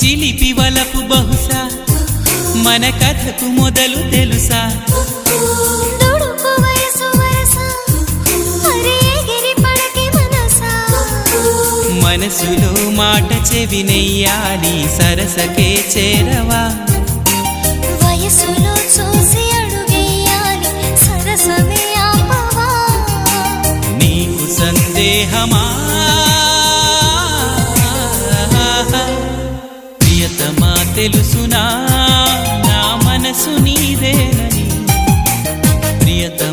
చిలిపి వలపు బహుశా మన కథకు మొదలు తెలుసా మనసులో మాట చెవినెయ్యాలి సరసకే చేరవా వయసులో చూసి అడుగేయాలి సరసమే ఆపవా నీకు సందేహమా ప్రియతమా తెలుసునా నా మనసు నీదేనని ప్రియతమా